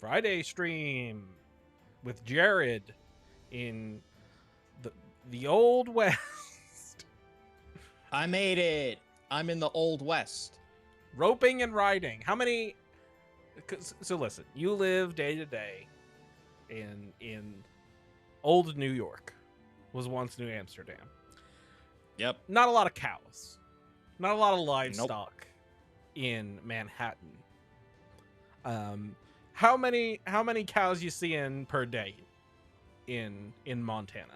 Friday stream with Jared in the Old West. I made it. I'm in the Old West. Roping and riding. How many? So listen, you live day to day in old New York. Was once New Amsterdam. Yep. Not a lot of cows. Not a lot of livestock in Manhattan. How many cows you see in per day in Montana?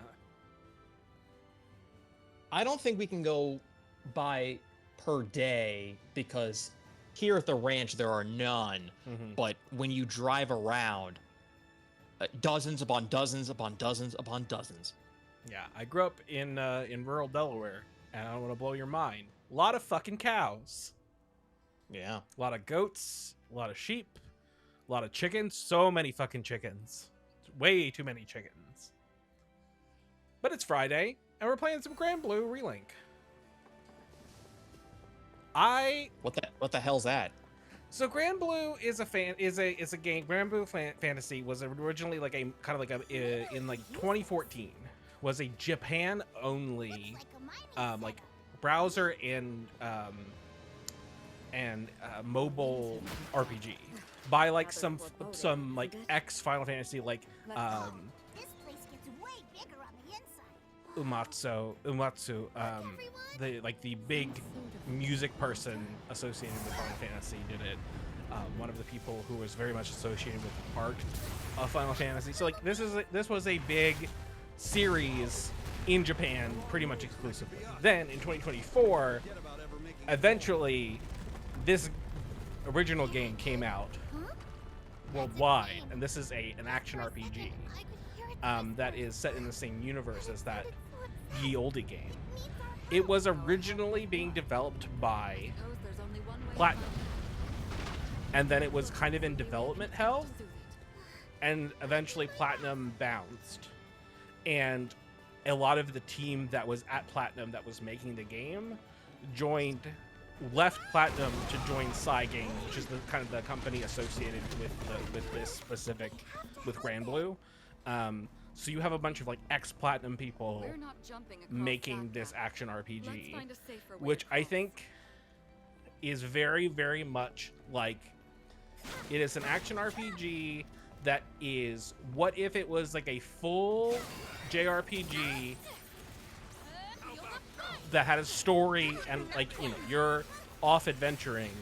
I don't think we can go by per day because here at the ranch there are none. Mm-hmm. But when you drive around, dozens upon dozens upon dozens upon dozens. Yeah, I grew up in rural Delaware, and I don't want to blow your mind. A lot of fucking cows. Yeah. A lot of goats, a lot of sheep, a lot of chickens. So many fucking chickens. Way too many chickens. But it's Friday, and we're playing some Granblue Relink. What the hell's that? So Granblue is a game. Granblue Fantasy was originally like a kind of like a in like 2014 was a Japan only like browser and mobile RPG by like some like ex Final Fantasy like Umatsu, the big music person associated with Final Fantasy did it. One of the people who was very much associated with the art of Final Fantasy. So like this was a big series in Japan, pretty much exclusively. Then in 2024, eventually, this original game came out worldwide, and this is an action RPG that is set in the same universe as that ye olde game. It was originally being developed by Platinum, and then it was kind of in development hell, and eventually Platinum bounced, and a lot of the team that was at Platinum that was making the game left Platinum to join Cygames, which is the kind of the company associated with this specific with Granblue. So you have a bunch of like ex-Platinum people making this action RPG, which I think is very, very much like it is an action RPG that is, what if it was like a full JRPG that had a story and like, you know, you're off adventuring,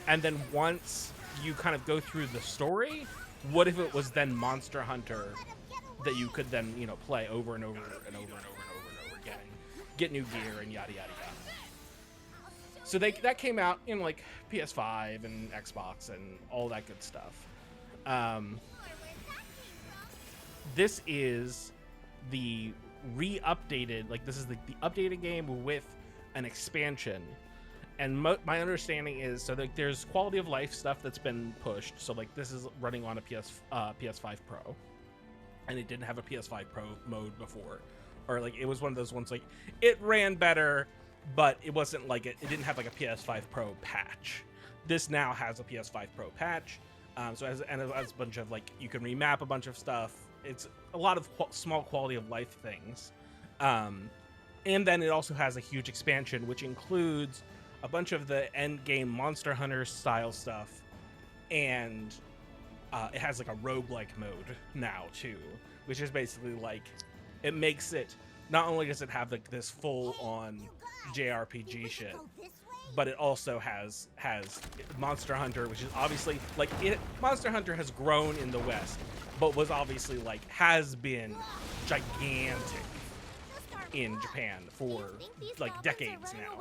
and then once you kind of go through the story, what if it was then Monster Hunter that you could then, you know, play over and over and over and over and over again, get new gear and yada yada yada. So that came out in like PS5 and Xbox and all that good stuff. This is the re-updated, like this is the updated game with an expansion. And my understanding is, so like there's quality of life stuff that's been pushed. So like this is running on a PS5 Pro, and it didn't have a PS5 Pro mode before, or like it was one of those ones like it ran better, but it wasn't like it didn't have like a PS5 Pro patch. This now has a PS5 Pro patch, so it has a bunch of like you can remap a bunch of stuff. It's a lot of small quality of life things, and then it also has a huge expansion which includes a bunch of the end game Monster Hunter style stuff, and it has like a roguelike mode now too, which is basically like it makes it, not only does it have like this full on JRPG shit, but it also has Monster Hunter, which is obviously like Monster Hunter has grown in the West, but was obviously like has been gigantic in Japan for like decades now.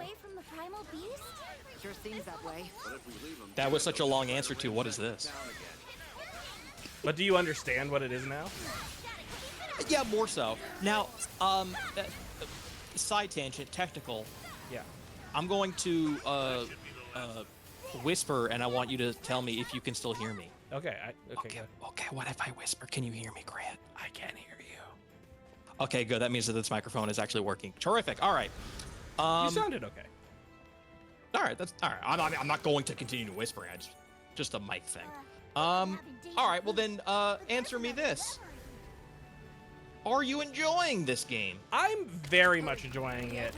Sure seems that way. That was such a long answer to what is this? But do you understand what it is now? Yeah, more so. Now, side tangent, technical. Yeah. I'm going to whisper, and I want you to tell me if you can still hear me. Okay. Okay. What if I whisper? Can you hear me, Grant? I can hear you. Okay, good. That means that this microphone is actually working. Terrific. All right. You sounded okay. All right. That's all right. I'm not going to continue to whisper. Just a mic thing. All right, well then, answer me this. Are you enjoying this game? I'm very much enjoying it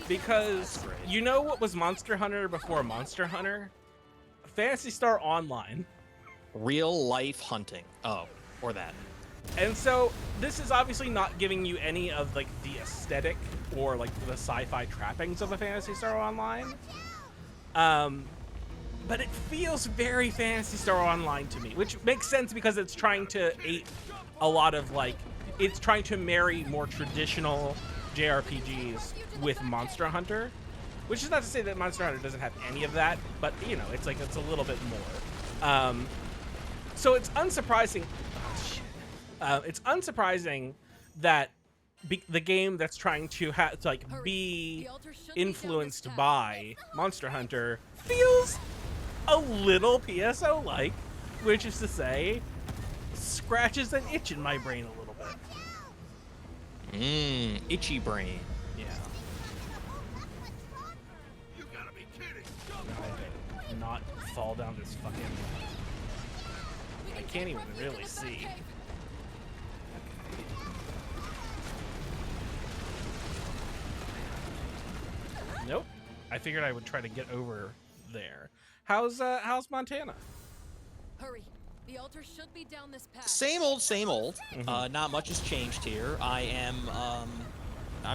because you know what was Monster Hunter before Monster Hunter? Phantasy Star Online. Real life hunting. Oh, or that. And so this is obviously not giving you any of like the aesthetic or like the sci-fi trappings of a Phantasy Star Online. But it feels very Phantasy Star Online to me, which makes sense because it's trying to ape a lot of like, it's trying to marry more traditional JRPGs with Monster Hunter, which is not to say that Monster Hunter doesn't have any of that, but you know, it's like, it's a little bit more. So it's unsurprising. Oh, shit. It's unsurprising that the game that's trying to be influenced by Monster Hunter feels a little PSO-like, which is to say, scratches an itch in my brain a little bit. Itchy brain. Yeah. You gotta be kidding. I did not fall down this fucking. I can't even really see. Nope. I figured I would try to get over there. How's Montana? Hurry. The altar should be down this path. Same old, same old. Not much has changed here. I'm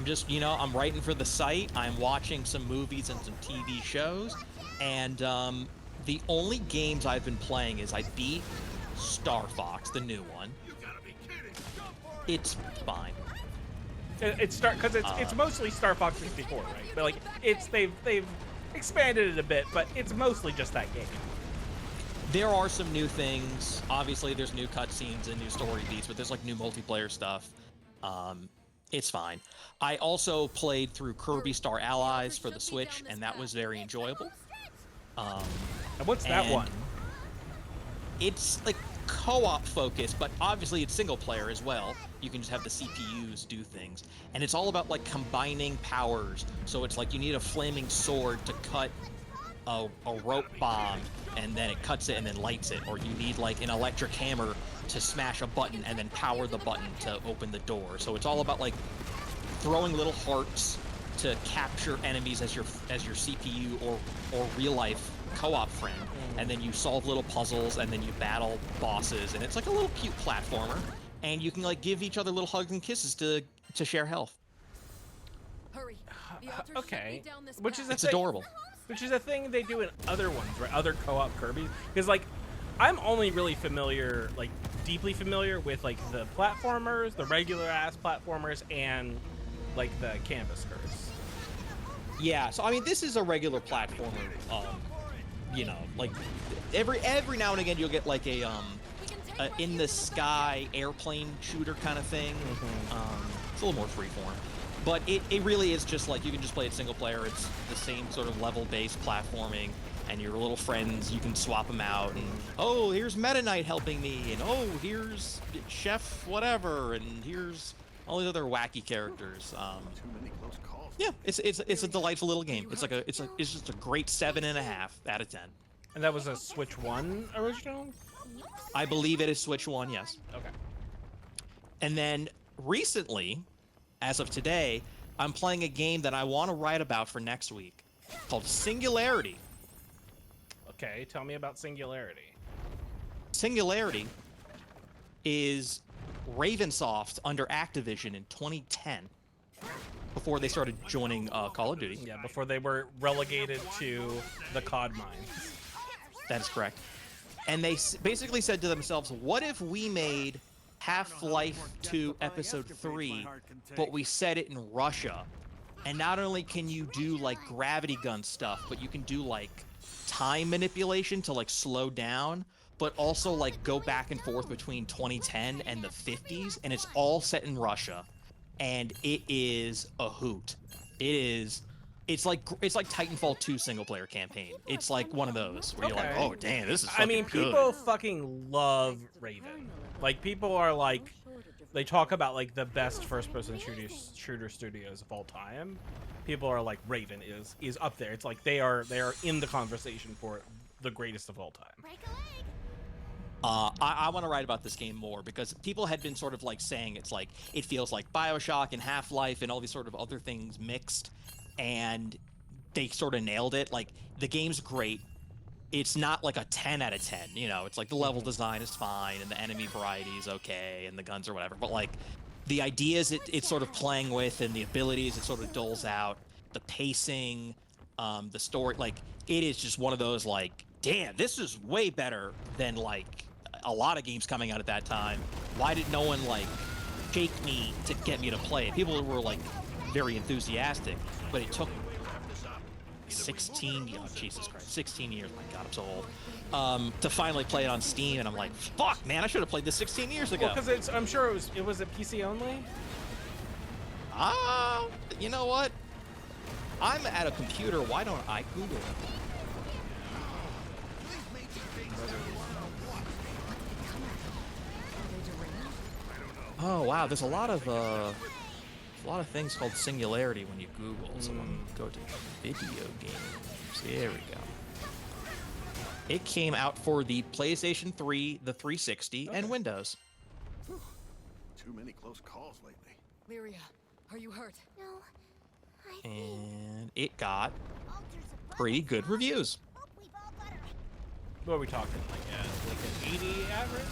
just, I'm writing for the site. I'm watching some movies and some TV shows. And the only games I've been playing is I beat Star Fox, the new one. You gotta be kidding. It's fine. It's it's mostly Star Fox 64, right? But like they've expanded it a bit, but it's mostly just that game. There are some new things. Obviously, there's new cutscenes and new story beats, but there's like new multiplayer stuff. It's fine. I also played through Kirby Star Allies for the Switch, and that was very enjoyable. And what's that one? It's like co-op focused, but obviously it's single player as well. You can just have the CPUs do things, and it's all about like combining powers. So it's like you need a flaming sword to cut a rope bomb, and then it cuts it and then lights it, or you need like an electric hammer to smash a button and then power the button to open the door. So it's all about like throwing little hearts to capture enemies as your CPU or real life co-op friend, and then you solve little puzzles, and then you battle bosses, and it's like a little cute platformer, and you can like give each other little hugs and kisses to share health. Hurry. The altar Okay, should be down this which is path. It's adorable. Which is a thing they do in other ones, right? Other co-op Kirby's, because like I'm only really familiar, like deeply familiar with like the platformers, the regular ass platformers, and like the canvas curves. Yeah, so I mean, this is a regular platformer. Like every now and again you'll get like a in the sky airplane shooter kind of thing. It's a little more freeform, but it really is just like you can just play it single player. It's the same sort of level based platforming, and your little friends, you can swap them out, and oh, here's Meta Knight helping me, and oh, here's Chef whatever, and here's all these other wacky characters. Too many close calls. Yeah, it's a delightful little game. It's just a great 7.5 out of 10. And that was a Switch 1 original? I believe it is Switch 1, yes. Okay. And then recently, as of today, I'm playing a game that I want to write about for next week called Singularity. Okay, tell me about Singularity. Singularity is Ravensoft under Activision in 2010, before they started joining Call of Duty. Yeah, before they were relegated to the COD mines. That is correct. And they basically said to themselves, what if we made Half-Life 2 Episode 3, but we set it in Russia? And not only can you do like gravity gun stuff, but you can do like time manipulation to like slow down, but also like go back and forth between 2010 and the 50s, and it's all set in Russia. And it is a hoot. It's like Titanfall 2 single player campaign. It's like one of those where you're like, oh damn, this is fucking good. People fucking love Raven. Like people are like, they talk about like the best first-person shooter studios of all time. People are like, Raven is up there. It's like they are in the conversation for the greatest of all time. I want to write about this game more because people had been sort of like saying it's like it feels like BioShock and Half-Life and all these sort of other things mixed, and they sort of nailed it. Like the game's great. It's not like a 10 out of 10, you know. It's like the level design is fine and the enemy variety is okay and the guns or whatever. But like the ideas it's sort of playing with and the abilities it sort of doles out, the pacing, the story, like it is just one of those like, damn, this is way better than like a lot of games coming out at that time. Why did no one like shake me to get me to play it? People were like very enthusiastic, but it took 16, oh, Jesus Christ, 16 years, my God, I'm so old, to finally play it on Steam, and I'm like, fuck, man, I should have played this 16 years ago. Well, because I'm sure it was a PC only? You know what? I'm at a computer, why don't I Google it? Oh, wow, there's a lot of things called singularity when you Google, so I'm gonna go to video games. There we go. It came out for the PlayStation 3, the 360, and Windows. Too many close calls lately. Lyria, are you hurt? No, I think And it got Walter's a pretty good reviews. Hope we've all got her. What are we talking? Like an 80 average?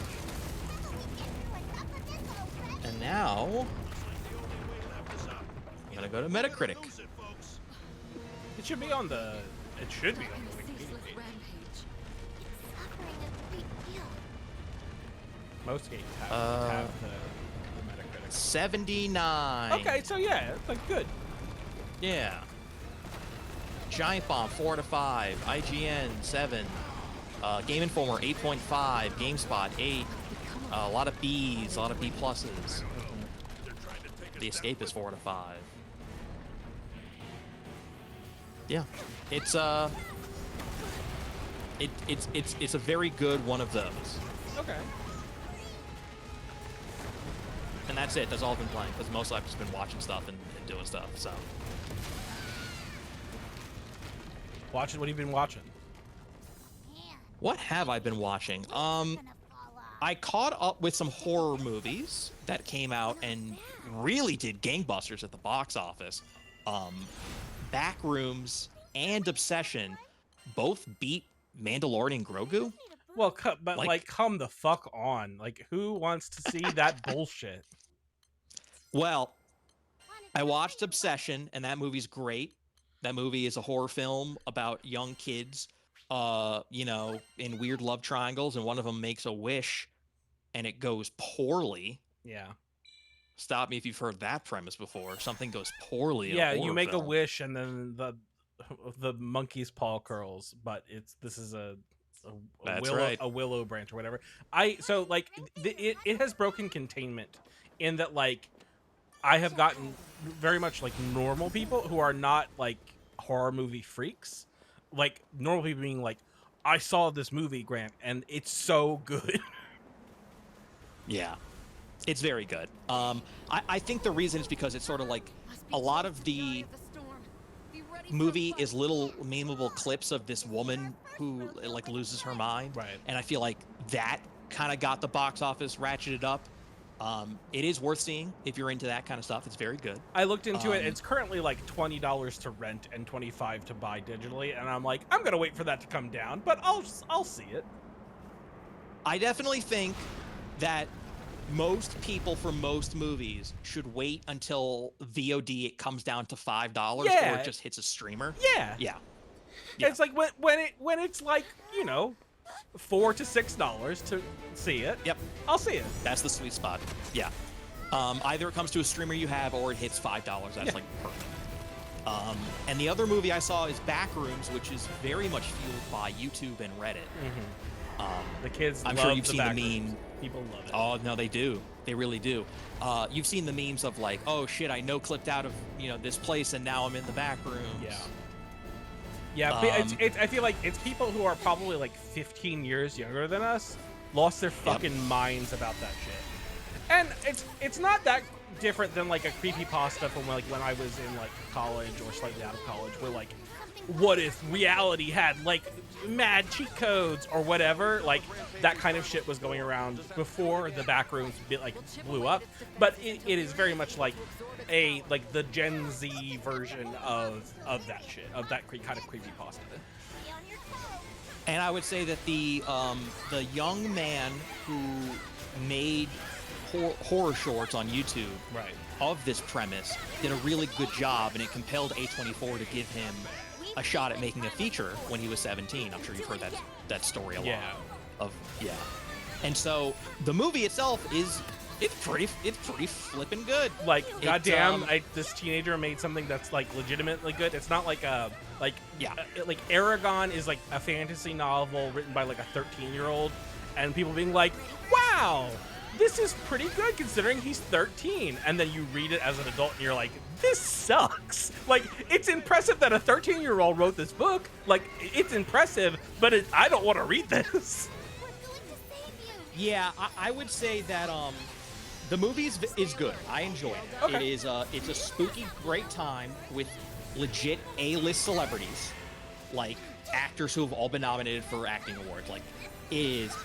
And now, I'm gonna go to Metacritic. Lose it, folks. It should be on the. It should be on the Ceaseless Wikipedia. rampage. Suffering a great deal. Most games have the Metacritic. 79. Okay, so yeah, it's like good. Yeah. Giant Bomb 4 out of 5. IGN 7. Game Informer 8.5. GameSpot 8. A lot of B's, a lot of B pluses. The Escape is 4 out of 5. Yeah, it's it's a very good one of those. Okay. And that's it. That's all I've been playing because mostly I've just been watching stuff and doing stuff. So Watching. What have you been watching? Man, what have I been watching? gonna fall off. I caught up with some horror movies that came out and really did gangbusters at the box office. Backrooms and Obsession both beat Mandalorian and Grogu. Well, but Like- like, come the fuck on. Like, who wants to see that bullshit? Well, I watched Obsession, and that movie's great. That movie is a horror film about young kids, you know, in weird love triangles, and one of them makes a wish, and it goes poorly. Yeah. Stop me if you've heard that premise before. Something goes poorly. In Yeah, a you horror make film. a wish and then the monkey's paw curls, but this is a That's willow, right. a willow branch or whatever. So like it has broken containment in that like I have gotten very much like normal people who are not like horror movie freaks. Like normal people being like, I saw this movie, Grant, and it's so good. Yeah, it's very good. I think the reason is because it's sort of like Must be a lot close of to eye the of storm. Be ready for movie fight. is little memeable clips of this woman who like loses her mind. Right. And I feel like that kind of got the box office ratcheted up. It is worth seeing if you're into that kind of stuff. It's very good. I looked into it. Um, It's currently like $20 to rent and $25 to buy digitally, and I'm like, I'm gonna wait for that to come down, but I'll see it. I definitely think that most people for most movies should wait until VOD it comes down to $5 or Yeah. it just hits a streamer. Yeah. Yeah. Yeah. It's like when it's like, you know, $4 to $6 to see it. Yep. I'll see it. That's the sweet spot. Yeah. Either it comes to a streamer you have or it hits $5. That's Yeah. like perfect. And the other movie I saw is Backrooms, which is very much fueled by YouTube and Reddit. The kids I'm love sure you've the seen the Backrooms. meme. People love it. Oh no, they do. They really do. You've seen the memes of like, oh shit, I no clipped out of this place and now I'm in the back rooms. Yeah. Yeah, but it's I feel like it's people who are probably like 15 years younger than us lost their fucking minds about that shit. And it's not that different than like a creepypasta from like when I was in like college or slightly out of college, where like what if reality had like mad cheat codes or whatever, like that kind of shit was going around before the Backrooms blew up. But it is very much like the Gen Z version of that shit, of that kind of creepypasta. Stay on your toes. And I would say that the young man who made horror shorts on YouTube Right. of this premise did a really good job, and it compelled A24 to give him a shot at making a feature when he was 17. I'm sure you've heard that story a lot. Yeah. And so the movie itself it's pretty flippin' good. Like, goddamn, this teenager made something that's like legitimately good. It's not like like Aragon is like a fantasy novel written by like a 13-year-old, and people being like, wow, this is pretty good considering he's 13. And then you read it as an adult and you're like, this sucks. Like, it's impressive that a 13-year-old wrote this book. Like, it's impressive, but I don't want to read this. We're going to save you. Yeah, I would say that the movie is good. I enjoyed it. Okay. It's a spooky, great time with legit A-list celebrities, like actors who have all been nominated for acting awards. Like, it is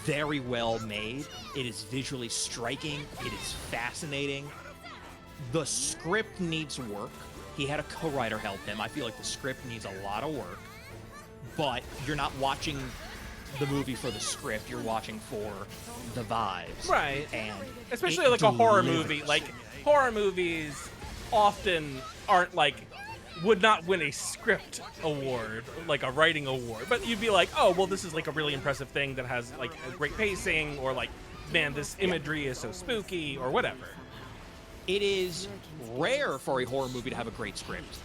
very well made. It is visually striking. It is fascinating. The script needs work. He had a co-writer help him. I feel like the script needs a lot of work, but you're not watching the movie for the script. You're watching for the vibes. Right. And Especially it like a horror delivers. movie. Like, horror movies often aren't like, would not win a script award, like a writing award. But you'd be like, oh, well, this is like a really impressive thing that has like a great pacing, or like, man, this imagery is so spooky, or whatever. It is rare for a horror movie to have a great script.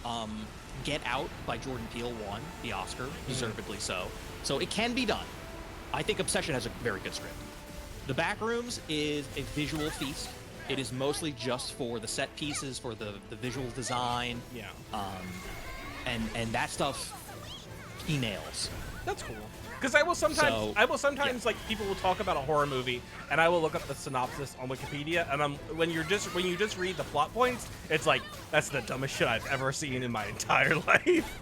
Get Out by Jordan Peele won the Oscar, deservedly so. So it can be done. I think Obsession has a very good script. The Backrooms is a visual feast. It is mostly just for the set pieces, for the visual design. Yeah. And that stuff he nails. That's cool. Because I will sometimes like, people will talk about a horror movie, and I will look up the synopsis on Wikipedia, and when you just read the plot points, it's like, that's the dumbest shit I've ever seen in my entire life.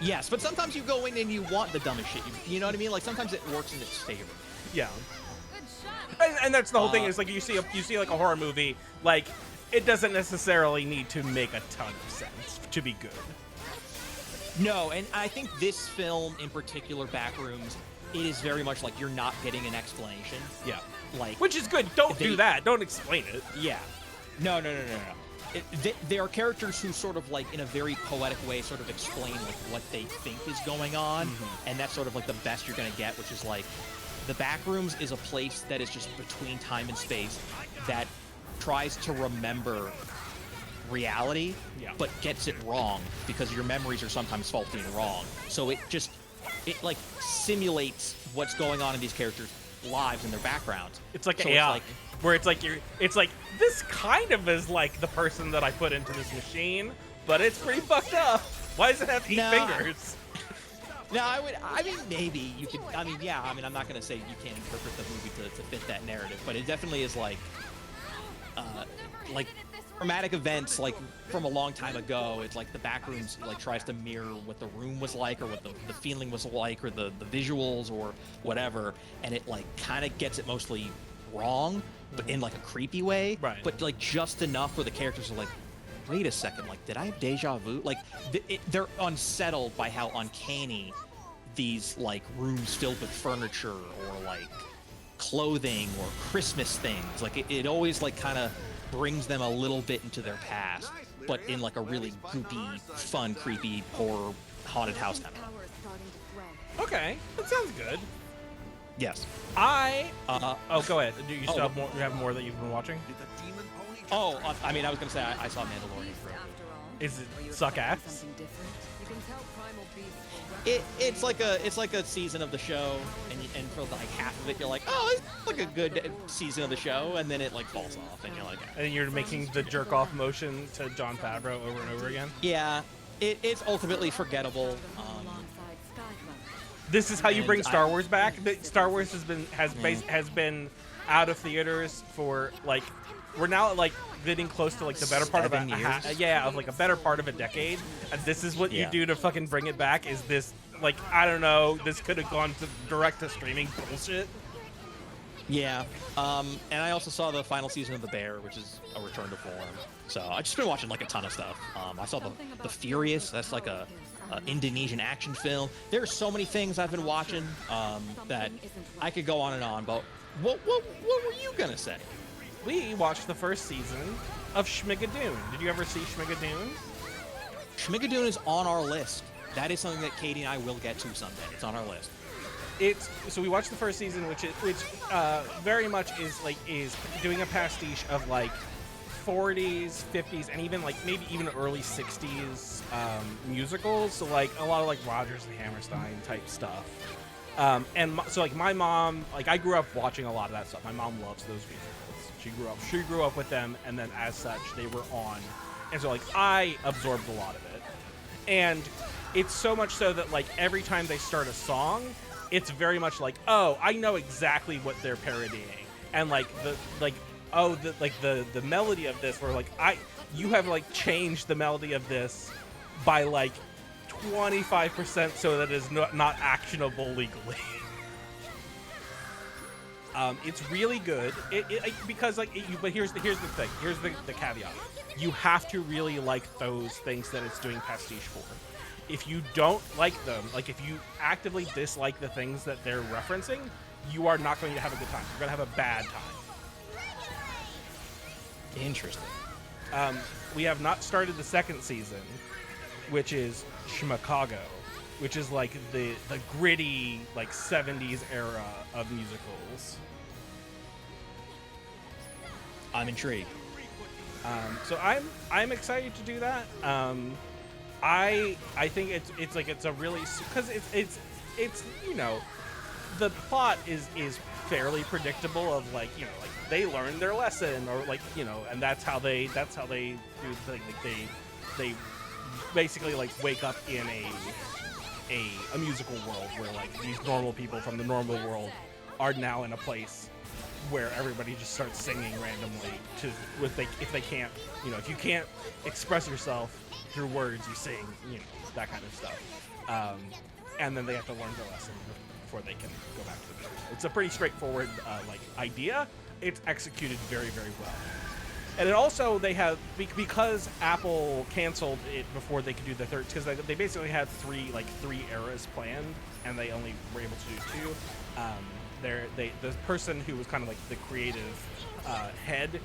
Yes, but sometimes you go in and you want the dumbest shit. You know what I mean? Like, sometimes it works in its favor. Yeah. Good shot. And that's the whole thing, is like, you see like a horror movie, like, it doesn't necessarily need to make a ton of sense to be good. No, and I think this film in particular, Backrooms, it is very much like you're not getting an explanation. Yeah. Like, Which is good. Don't do that. Don't explain it. yeah. No. There are characters who sort of like, in a very poetic way, sort of explain like what they think is going on, and that's sort of like the best you're gonna get, which is like, the Backrooms is a place that is just between time and space that tries to remember reality, but gets it wrong because your memories are sometimes faulty and wrong. So it like simulates what's going on in these characters' lives and their backgrounds. It's like So AI, where it's like this kind of is like the person that I put into this machine, but it's pretty fucked up. Why does it have 8 fingers? No, I mean, maybe you could. I mean, yeah. I mean, I'm not gonna say you can't interpret the movie to fit that narrative, but it definitely is like traumatic events like from a long time ago. It's like the Backrooms like tries to mirror what the room was like, or what the feeling was like, or the visuals or whatever, and it like kind of gets it mostly wrong, but in like a creepy way. Right. But like just enough where the characters are like, wait a second, like, did I have deja vu? Like, they're unsettled by how uncanny these like rooms filled with furniture or like clothing or Christmas things. Like it always like kind of brings them a little bit into their past, but in like a really goopy, fun, creepy, horror, haunted house kind of. Power is starting to flow. Okay, that sounds good. Yes. Oh, go ahead. Do you still have more? You have more that you've been watching? Did the demon pony just Oh, I mean, I was gonna say I saw Mandalorian for After all, Is Are you it suck expecting ass? something different? You can tell primal beasts will it's like a season of the show, and for like half of it you're like, oh, it's like a good season of the show, and then it like falls off, and you're like, And you're making the jerk off motion to Jon Favreau over and over again. yeah, it's ultimately forgettable. alongside Skyblood. This is how you And bring Star Wars back. Star Wars has been out of theaters for like we're now like getting close to like the better part of 7 years? of like a better part of a decade, and this is what you Yeah. do to fucking bring it back. Is this like, I don't know, this could have gone to direct to streaming bullshit. Yeah. And I also saw the final season of The Bear, which is a return to form. So I've just been watching like a ton of stuff. I saw the Furious. That's like a Indonesian action film. There are so many things I've been watching that I could go on and on. But what were you gonna say? We watched the first season of Schmigadoon. Did you ever see Schmigadoon? Schmigadoon is on our list. That is something that Katie and I will get to someday. It's on our list. So we watched the first season, which very much is doing a pastiche of like 40s, 50s, and even like maybe even early 60s musicals. So like a lot of like Rodgers and Hammerstein type stuff. So like my mom, like I grew up watching a lot of that stuff. My mom loves those musicals. She grew up with them, and then as such they were on, and so like I absorbed a lot of it. And it's so much so that like every time they start a song, it's very much like, oh, I know exactly what they're parodying, and like the melody of this, where like you have like changed the melody of this by like 25% so that it is not actionable legally. It's really good. Because like but here's the thing. Here's the caveat. You have to really like those things that it's doing pastiche for. If you don't like them, like if you actively dislike the things that they're referencing, you are not going to have a good time. You're going to have a bad time. Interesting. We have not started the second season, which is Chicago, which is like the gritty like 70s era of musicals. I'm intrigued. So I'm excited to do that. I think it's a really, because it's you know, the plot is fairly predictable of like, you know, like they learn their lesson, or like, you know, and that's how they do the thing. Like they basically like wake up in a musical world where like these normal people from the normal world are now in a place where everybody just starts singing randomly if they can't, you know, if you can't express yourself through words, you sing, you know, that kind of stuff. And then they have to learn their lesson before they can go back to the music. It's a pretty straightforward like idea. It's executed very, very well. And it also, they have, because Apple canceled it before they could do the third, because they basically had three eras planned, and they only were able to do two. The person who was kind of like the creative head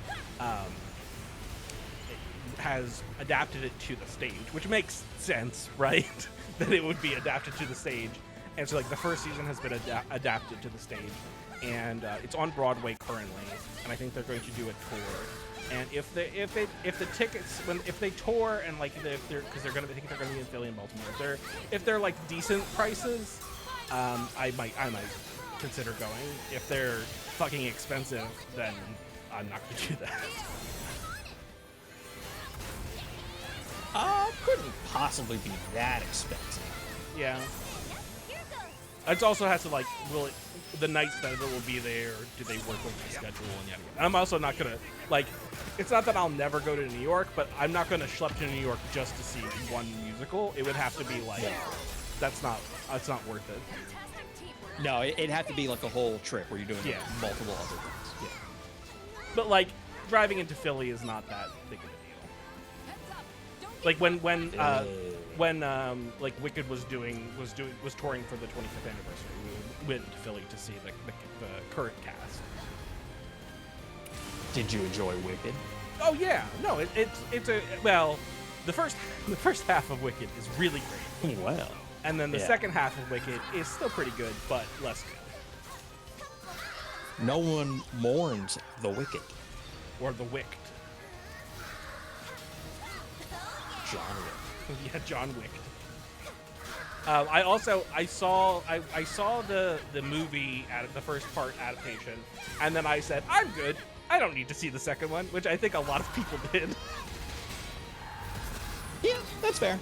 has adapted it to the stage, which makes sense, right? That it would be adapted to the stage. And so like the first season has been adapted to the stage, and it's on Broadway currently, and I think they're going to do a tour. And if the tickets, if they tour, and like because they're gonna, I think they're gonna be in Philly and Baltimore, if they're like decent prices, I might consider going. If they're fucking expensive, then I'm not gonna do that. Couldn't possibly be that expensive. Yeah. It also has to like, the nights that it will be there, do they work with the schedule and yada yada. I'm also not gonna, like, it's not that I'll never go to New York, but I'm not gonna schlep to New York just to see one musical. It would have to be like, that's not worth it. No, it'd have to be like a whole trip where you're doing multiple other things. Yeah. But like, driving into Philly is not that big of a deal. Like when like Wicked was touring for the 25th anniversary, we went to Philly to see the current cast. Did you enjoy Wicked? Oh yeah, no, it's the first half of Wicked is really great. Well, and then the second half of Wicked is still pretty good, but less good. No one mourns the Wicked Or the Wicked. John Wick. Yeah, John Wick. I saw the movie the first part adaptation, and then I said, I'm good. I don't need to see the second one, which I think a lot of people did. Yeah, that's fair.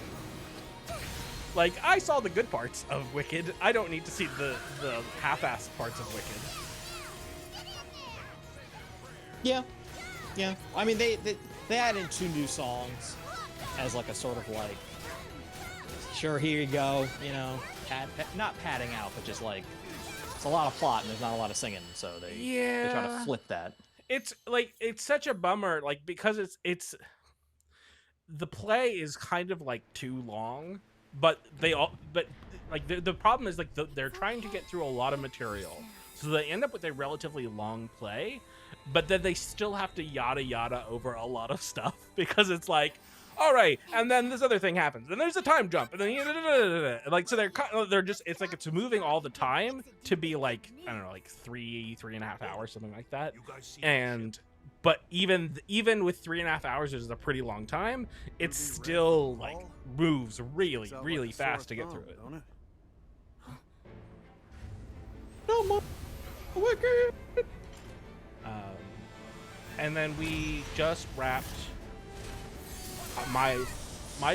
Like, I saw the good parts of Wicked. I don't need to see the half-assed parts of Wicked. Yeah. Yeah, I mean they added 2 new songs as like a sort of like, sure, here you go, you know, not padding out, but just like it's a lot of plot and there's not a lot of singing, so they try to flip that. It's like it's such a bummer, like because it's the play is kind of like too long, but like the problem is like they're trying to get through a lot of material, so they end up with a relatively long play, but then they still have to yada yada over a lot of stuff because it's like, all right, and then this other thing happens, and there's a time jump, and then like so they're just it's like it's moving all the time to be like, I don't know, like 3.5 hours, something like that, and. But even with 3.5 hours, which is a pretty long time, it still like moves really fast to get through it. No, and then we just wrapped my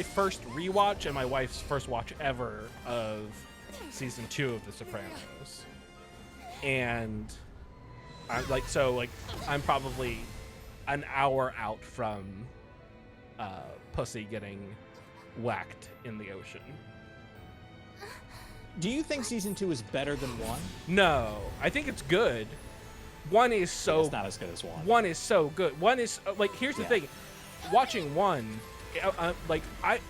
first rewatch and my wife's first watch ever of season 2 of The Sopranos, and I'm probably an hour out from Pussy getting whacked in the ocean. Do you think season 2 is better than 1? No, I think it's good. 1 is so. It's not as good as 1. 1 is so good. 1 is like, here's the thing, watching 1,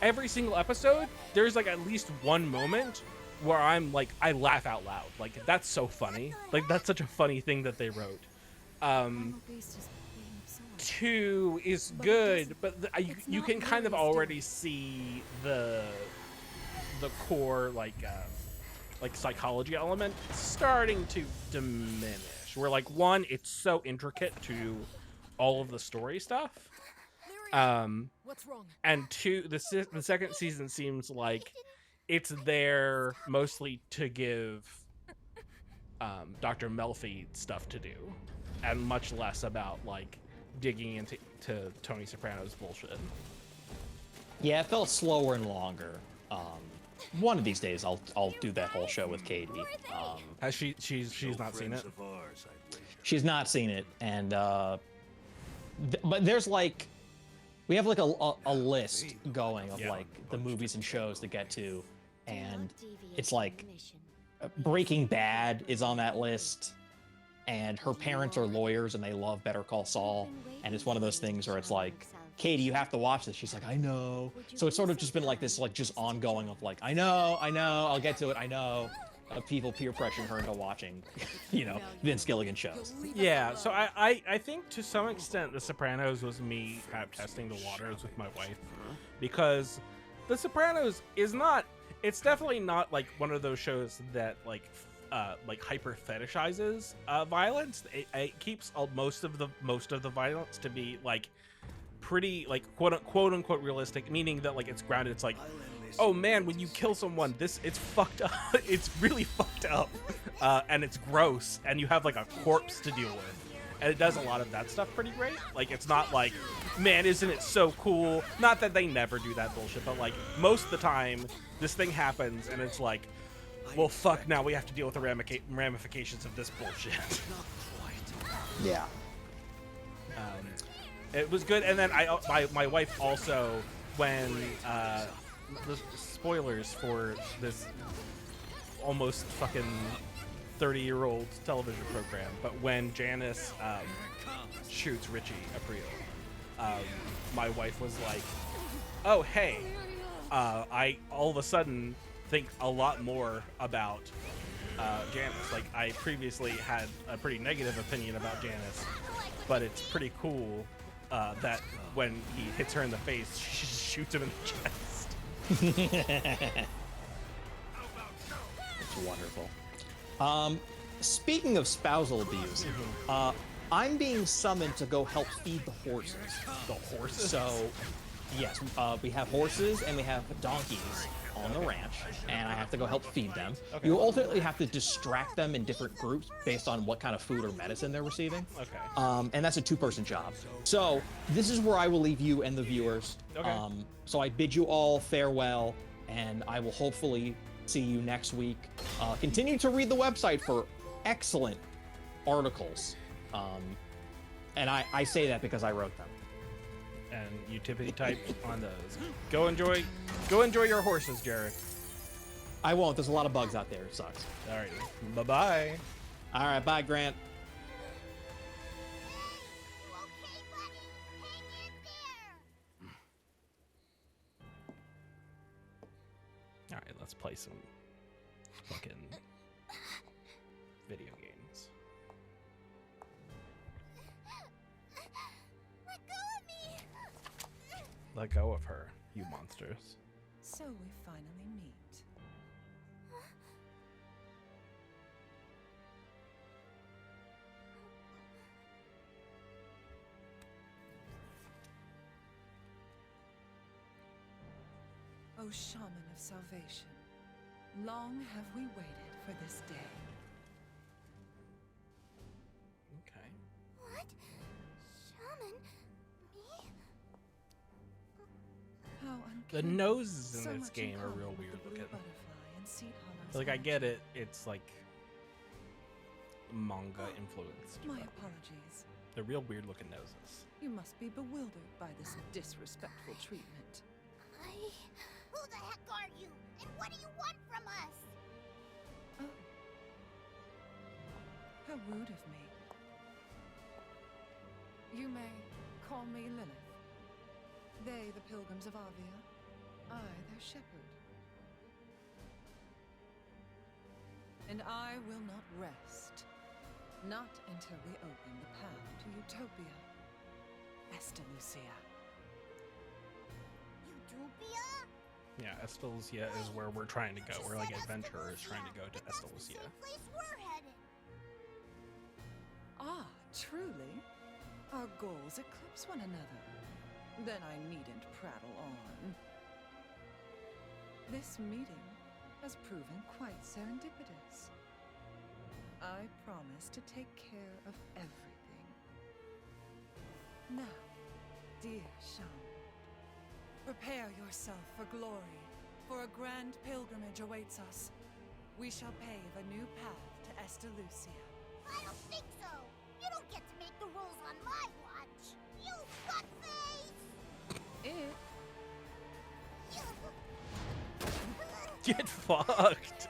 every single episode, there's like at least one moment where I'm like, I laugh out loud. Like, that's so funny. Like, that's such a funny thing that they wrote. 2 is good, but you can kind of already see the core like psychology element starting to diminish. Where like 1, it's so intricate to all of the story stuff. What's wrong? And 2, the second season seems like it's there mostly to give Dr. Melfi stuff to do, and much less about like digging into Tony Soprano's bullshit. Yeah, it felt slower and longer. One of these days, I'll do that whole show with Katie. Has she's not seen it? She's not seen it, and but there's like, we have like a list going of like the movies and shows to get to, and it's like Breaking Bad is on that list. And her parents are lawyers and they love Better Call Saul. And it's one of those things where it's like, Katie, you have to watch this. She's like, I know. So it's sort of just been like this, like just ongoing of like, I know, I'll get to it, I know. People peer pressuring her into watching, you know, Vince Gilligan shows. Yeah, so I think to some extent The Sopranos was me kind of testing the waters with my wife. Because The Sopranos is not, it's definitely not like one of those shows that like hyper fetishizes violence. It keeps most of the violence to be like pretty like quote unquote realistic, meaning that like it's grounded. It's like, oh man, when you kill someone, it's fucked up. It's really fucked up, and it's gross, and you have like a corpse to deal with, and it does a lot of that stuff pretty great. Like, it's not like, man, isn't it so cool? Not that they never do that bullshit, but like most of the time this thing happens and it's like, well, fuck, now we have to deal with the ramifications of this bullshit. Yeah. It was good, and then my wife also, when the spoilers for this almost fucking 30-year-old television program, but when Janice shoots Richie Aprile, my wife was like, oh hey, I all of a sudden think a lot more about Janice. Like, I previously had a pretty negative opinion about Janice, but it's pretty cool that when he hits her in the face, she shoots him in the chest. It's wonderful. Speaking of spousal abuse, I'm being summoned to go help feed the horses. The horses? So, yes, we have horses and we have donkeys on the ranch, and I have to go help feed them. Okay. You ultimately have to distract them in different groups based on what kind of food or medicine they're receiving. Okay. And that's a 2-person job. So this is where I will leave you and the viewers. Okay. So I bid you all farewell, and I will hopefully see you next week. Continue to read the website for excellent articles And I say that because I wrote them. And you tippity type on those. Go enjoy your horses, Jared. I won't. There's a lot of bugs out there. It sucks. All right. Bye-bye. All right. Bye, Grant. You okay, buddy? Hang in there. All right, let's play some fucking video games. Let go of me. Let go of her, you monsters. So we finally meet. O shaman of salvation, long have we waited for this day. Okay. What? Shaman? Me? How The uncanny. noses So in this much in game are common real with weird the blue looking. butterfly and seed hollows Like, I energy. get it. It's like manga influenced. My but apologies. they're real weird looking noses. You must be bewildered by this disrespectful treatment. Who the heck are you? And what do you want from us? Oh. How rude of me. You may call me Lilith. They, the pilgrims of Avia. I, their shepherd. And I will not rest. Not until we open the path to Utopia. Estalucia. Utopia? Yeah, Estalucia is where we're trying to go. We're like adventurers trying to go to That's the Estalucia. same place we're headed. Ah, truly? Our goals eclipse one another. Then I needn't prattle on. This meeting has proven quite serendipitous. I promise to take care of everything. Now, dear Shaman, prepare yourself for glory, for a grand pilgrimage awaits us. We shall pave a new path to Estalucia. I don't think so. You don't get to make the rules on my watch. You fuckface! It Get fucked!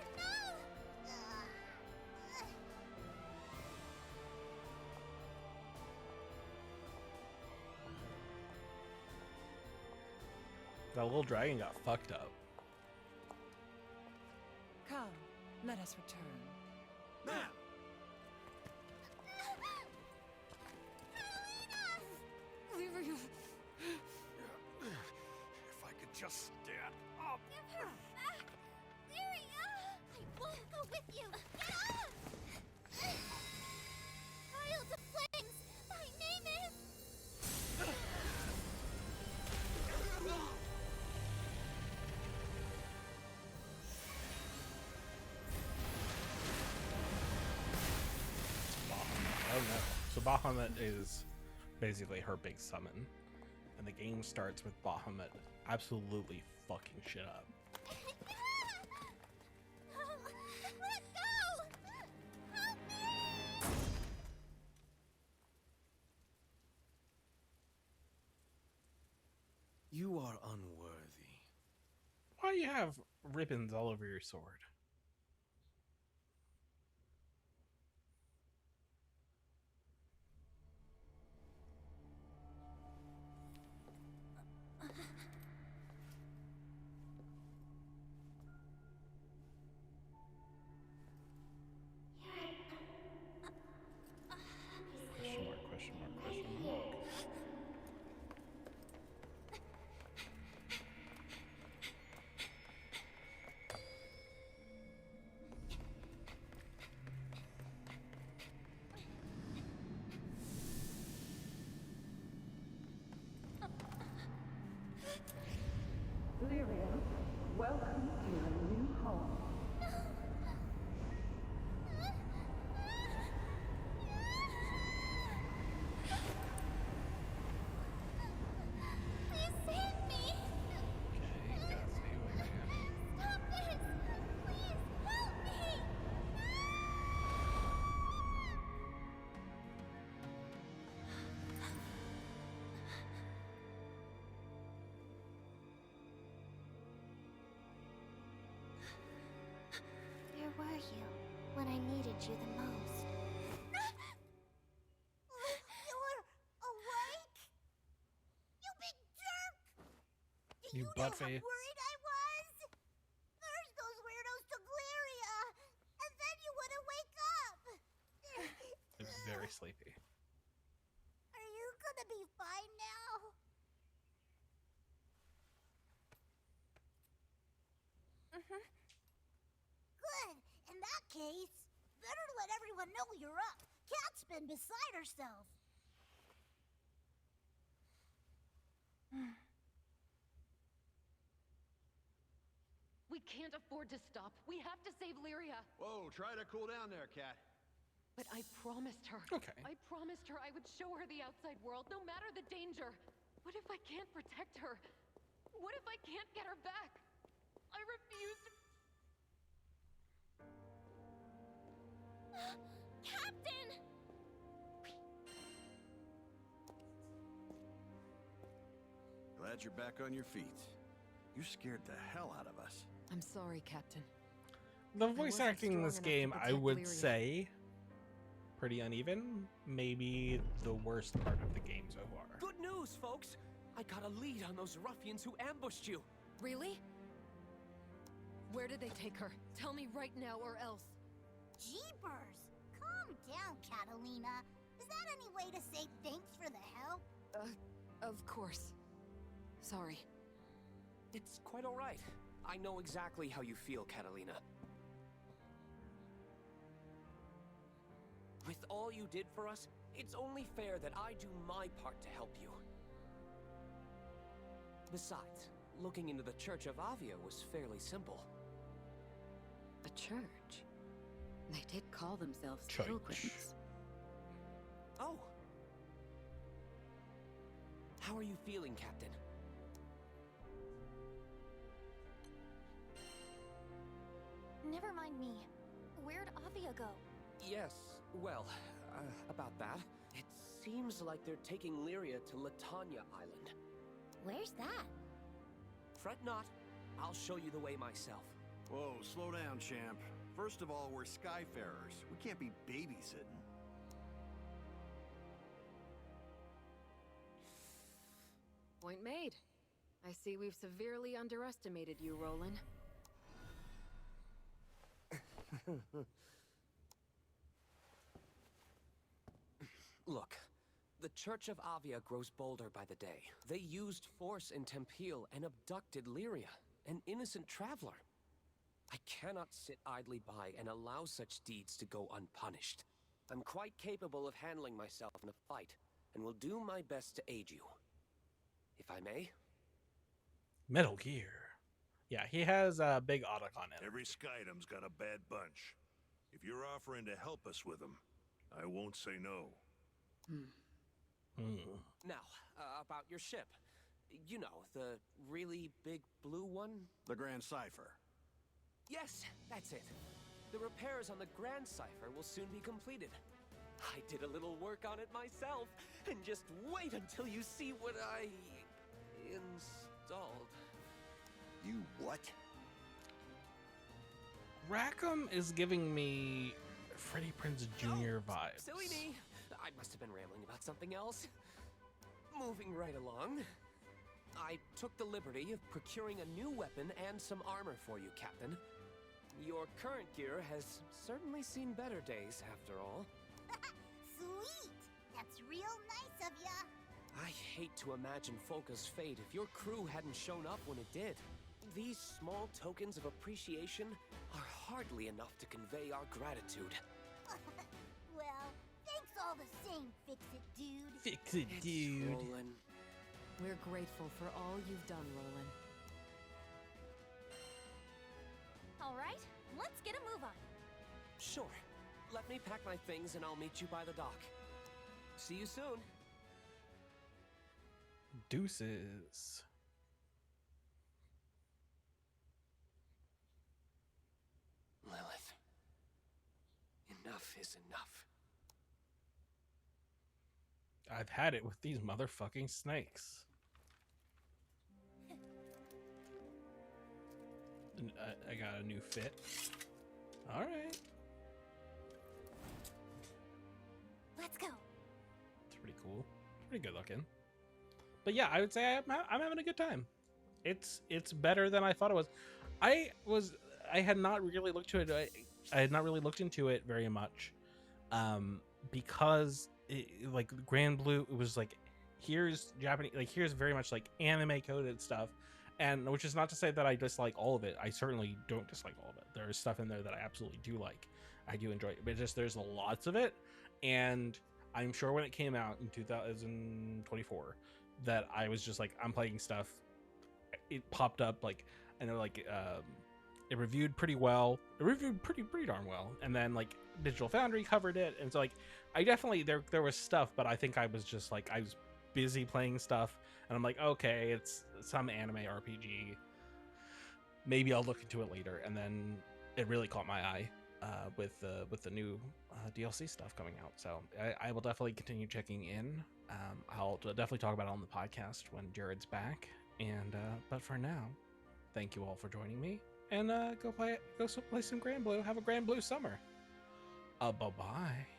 That little dragon got fucked up. Come, let us return. Ma'am! Leave her. If I could just stand up. Give her back! Lyria! I won't go with you! Get off! Child of Flames! My name is... Oh no. So Bahamut is basically her big summon. And the game starts with Bahamut absolutely fucking shit up. Let go! Help me! You are unworthy. Why do you have ribbons all over your sword? Question mark, question mark, question mark. you when I needed you the most. You're awake? You big jerk! Do You know how butt-face. worried I was? First those weirdos took Lyria, and then you wouldn't wake up. I'm very sleepy. Are you gonna be fine now? Good. In that case, better let everyone know you're up. Cat's been beside herself. We can't afford to stop. We have to save Lyria. Whoa, try to cool down there, Cat. But I promised her. Okay. I promised her I would show her the outside world, no matter the danger. What if I can't protect her? What if I can't get her back? I refuse to... Captain! Glad you're back on your feet. You scared the hell out of us. I'm sorry, Captain. The voice wasn't acting in this strong enough to game, I protect would Lyria. say, pretty uneven. Maybe the worst part of the game so far. Good news, folks! I got a lead on those ruffians who ambushed you. Really? Where did they take her? Tell me right now or else. Jeepers! Calm down, Catalina. Is that any way to say thanks for the help? Of course. Sorry. It's quite all right. I know exactly how you feel, Catalina. With all you did for us, it's only fair that I do my part to help you. Besides, looking into the Church of Avia was fairly simple. A church? They did call themselves Church. pilgrims. Oh! How are you feeling, Captain? Never mind me. Where'd Avia go? Yes, well, about that. It seems like they're taking Lyria to Latanya Island. Where's that? Fret not. I'll show you the way myself. Whoa, slow down, champ. First of all, we're Skyfarers. We can't be babysitting. Point made. I see we've severely underestimated you, Roland. Look, the Church of Avia grows bolder by the day. They used force in Tempeal and abducted Lyria, an innocent traveler. I cannot sit idly by and allow such deeds to go unpunished. I'm quite capable of handling myself in a fight, and will do my best to aid you. If I may? Metal Gear. Yeah, he has a big Otacon in it. Every Skydam's got a bad bunch. If you're offering to help us with them, I won't say no. Now, about your ship. You know, the really big blue one? The Grand Cipher. Yes, that's it. The repairs on the Grand Cipher will soon be completed. I did a little work on it myself, and just wait until you see what I installed. You what? Rackham is giving me Freddie Prinze Jr. vibes. Silly me! I must have been rambling about something else. Moving right along. I took the liberty of procuring a new weapon and some armor for you, Captain. Your current gear has certainly seen better days, after all. Sweet! That's real nice of ya. I hate to imagine Folka's fate if your crew hadn't shown up when it did. These small tokens of appreciation are hardly enough to convey our gratitude. Well, thanks all the same, Fix-It Dude. Fix it, dude. Roland. We're grateful for all you've done, Roland. All right, let's get a move on. Sure. Let me pack my things and I'll meet you by the dock. See you soon. Deuces. Lilith. Enough is enough. I've had it with these motherfucking snakes. And I got a new fit. All right. pretty good looking. But yeah, I would say I'm having a good time. It's better than I thought it was. I had not really looked to it. I had not really looked into it very much, because like Granblue, it was like, here's Japanese, like here's very much like anime coded stuff, and which is not to say that I dislike all of it. I certainly don't dislike all of it. There's stuff in there that I absolutely do like. I do enjoy it, but just there's lots of it, and I'm sure when it came out in 2024 that I was just like, I'm playing stuff. It popped up like, I know, like it reviewed pretty well. It reviewed pretty darn well, and then like Digital Foundry covered it, and so like I definitely there was stuff, but I think I was just like, I was busy playing stuff, and I'm like, okay, it's some anime RPG. Maybe I'll look into it later, and then it really caught my eye with the new DLC stuff coming out. So I will definitely continue checking in. I'll definitely talk about it on the podcast when Jared's back. And but for now, thank you all for joining me, and go play some Granblue. Have a Granblue summer. Bye bye.